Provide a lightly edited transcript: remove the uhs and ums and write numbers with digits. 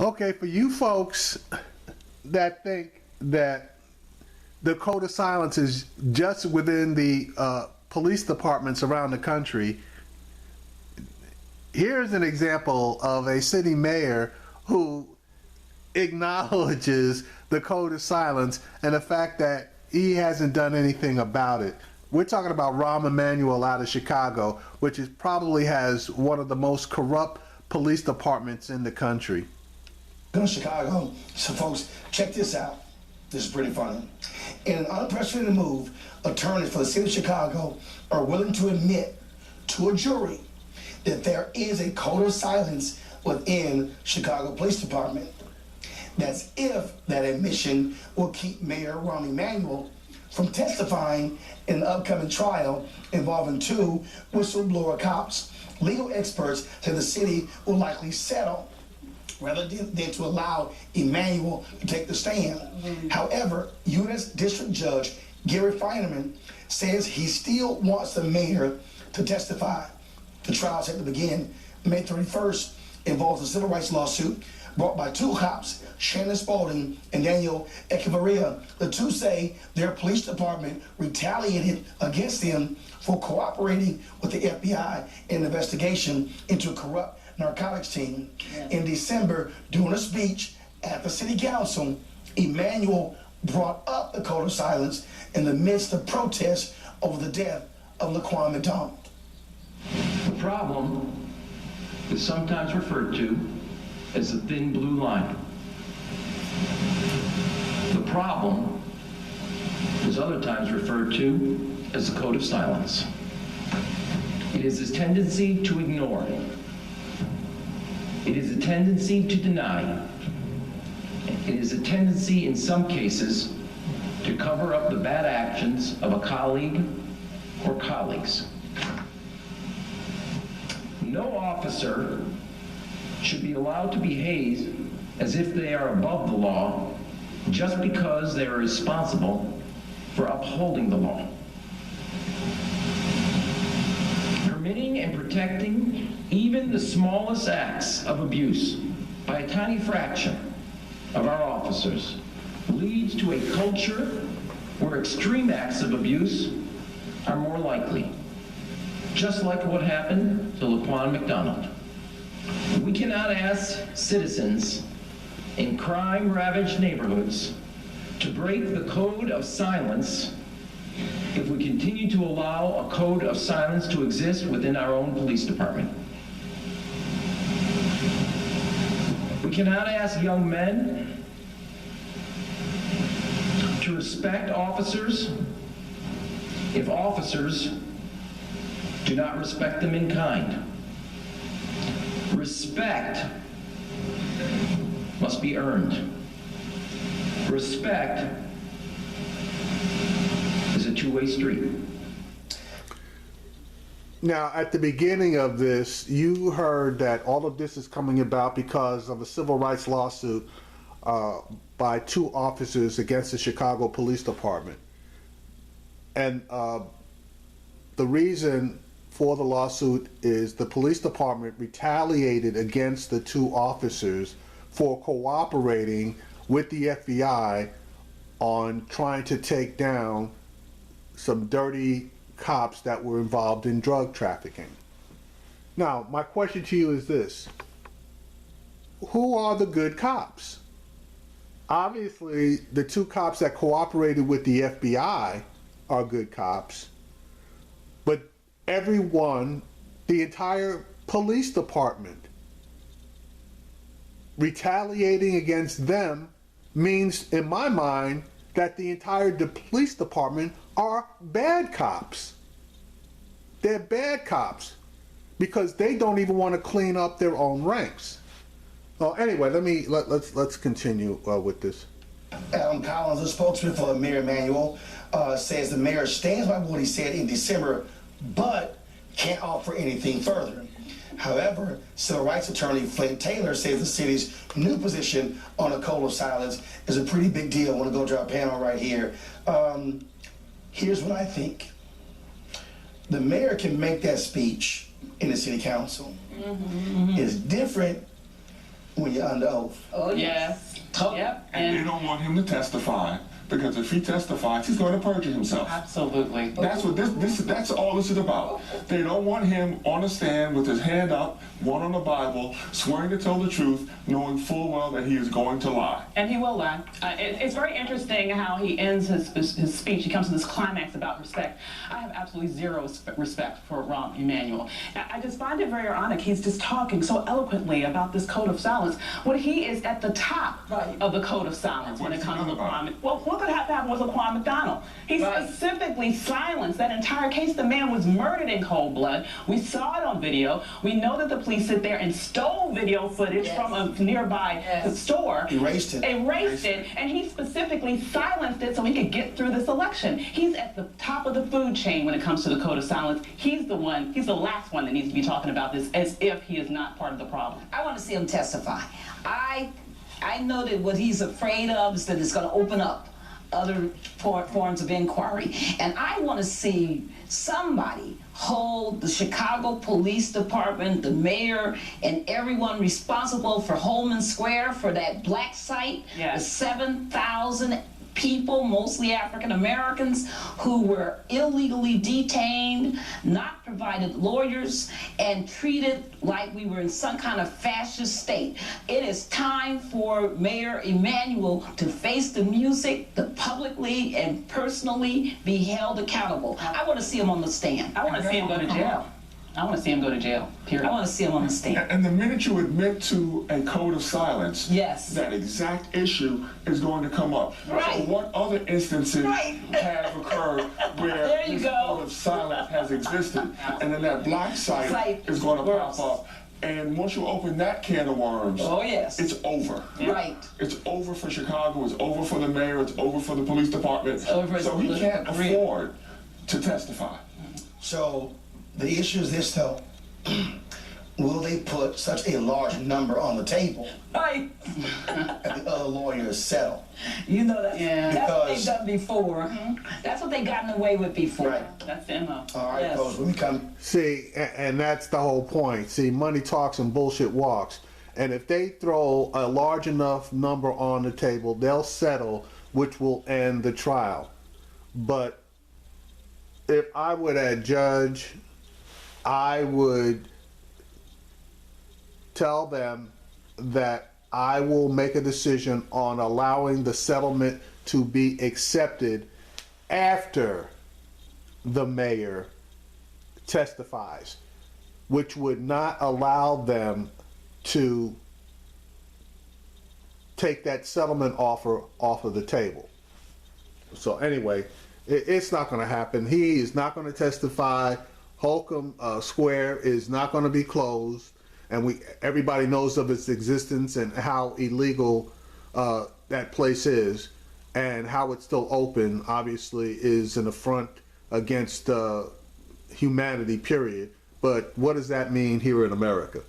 Okay, for you folks that think that the code of silence is just within the police departments around the country, here's an example of a city mayor who acknowledges the code of silence and the fact that he hasn't done anything about it. We're talking about Rahm Emmanuel out of Chicago, which is probably has one of the most corrupt police departments in the country. In Chicago, so folks, check this out. This is pretty funny. In an unprecedented move, attorneys for the city of Chicago are willing to admit to a jury that there is a code of silence within Chicago Police Department. That's if that admission will keep Mayor Rahm Emmanuel from testifying in an upcoming trial involving two whistleblower cops. Legal experts say the city will likely settle rather than to allow Emmanuel to take the stand. However, U.S. District Judge Gary Feinerman says he still wants the mayor to testify. The trial set to begin May 31st involves a civil rights lawsuit brought by two cops, Shannon Spalding and Daniel Echevarria. The two say their police department retaliated against them for cooperating with the FBI in an investigation into a corrupt narcotics team. In December, during a speech at the city council, Emmanuel brought up the code of silence in the midst of protests over the death of Laquan McDonald. The problem is sometimes referred to as the thin blue line. The problem is other times referred to as the code of silence. It is a tendency to ignore. It is a tendency to deny. It is a tendency in some cases to cover up the bad actions of a colleague or colleagues. No officer should be allowed to behave as if they are above the law just because they are responsible for upholding the law. Permitting and protecting even the smallest acts of abuse by a tiny fraction of our officers leads to a culture where extreme acts of abuse are more likely, just like what happened to Laquan McDonald. We cannot ask citizens in crime-ravaged neighborhoods to break the code of silence if we continue to allow a code of silence to exist within our own police department. We cannot ask young men to respect officers if officers do not respect them in kind. Respect must be earned. Respect is a two-way street. Now, at the beginning of this, you heard that all of this is coming about because of a civil rights lawsuit by two officers against the Chicago Police Department. And the reason for the lawsuit is the police department retaliated against the two officers for cooperating with the FBI on trying to take down some dirty cops that were involved in drug trafficking. Now, my question to you is this: who are the good cops? Obviously, the two cops that cooperated with the FBI are good cops, but everyone, the entire police department, retaliating against them means, in my mind, that the entire police department are bad cops. They're bad cops because they don't even want to clean up their own ranks. Well, anyway, let's continue with this. Adam Collins, a spokesman for Mayor Emmanuel, says the mayor stands by what he said in December, but can't offer anything further. However, civil rights attorney Flint Taylor says the city's new position on a code of silence is a pretty big deal. I want to go to our panel right here. Here's what I think. The mayor can make that speech in the city council. It's different when you're under oath. Oh, yes. Yep. And they don't want him to testify because if he testifies, he's going to perjure himself. Absolutely. That's what that's all this is about. They don't want him on the stand with his hand up, one on the Bible, swearing to tell the truth, knowing full well that he is going to lie. And he will lie. It's very interesting how he ends his speech. He comes to this climax about respect. I have absolutely zero respect for Rahm Emmanuel. I just find it very ironic. He's just talking so eloquently about this code of silence when he is at the top of the code of silence when it comes to crime. Well, what could have happened with Laquan McDonald? He specifically silenced that entire case. The man was murdered in cold blood. We saw it on video. We know that the police sit there and stole video footage from a nearby store. Erased it. And he specifically silenced it so he could get through this election. He's at the top of the food chain when it comes to the code of silence. He's the last one that needs to be talking about this as if he is not part of the problem. I want to see him testify. I know that what he's afraid of is that it's going to open up other forms of inquiry. And I want to see somebody hold the Chicago Police Department, the mayor, and everyone responsible for Holman Square, for that black site, the 7,000 people, mostly African Americans, who were illegally detained, not provided lawyers, and treated like we were in some kind of fascist state. It is time for Mayor Emmanuel to face the music, to publicly and personally be held accountable. I want to see him on the stand. I want to see him go to jail. I want to see him go to jail, period. I want to see him on the stand. And the minute you admit to a code of silence, that exact issue is going to come up. So what other instances have occurred where this code of silence has existed? And then that black site is going to pop up. And once you open that can of worms, it's over. It's over for Chicago, it's over for the mayor, it's over for the police department. So he can't afford to testify. So the issue is this, though. Will they put such a large number on the table and the other lawyers settle? You know, that's what they've done before. That's what they've gotten away with before. That's the MO. All right, folks, when we come. See, and that's the whole point. See, money talks and bullshit walks. And if they throw a large enough number on the table, they'll settle, which will end the trial. But if I were that judge, I would tell them that I will make a decision on allowing the settlement to be accepted after the mayor testifies, which would not allow them to take that settlement offer off of the table. So anyway, it's not going to happen. He is not going to testify. Holcomb Square is not going to be closed, and everybody knows of its existence and how illegal that place is, and how it's still open. Obviously, is an affront against humanity. Period. But what does that mean here in America?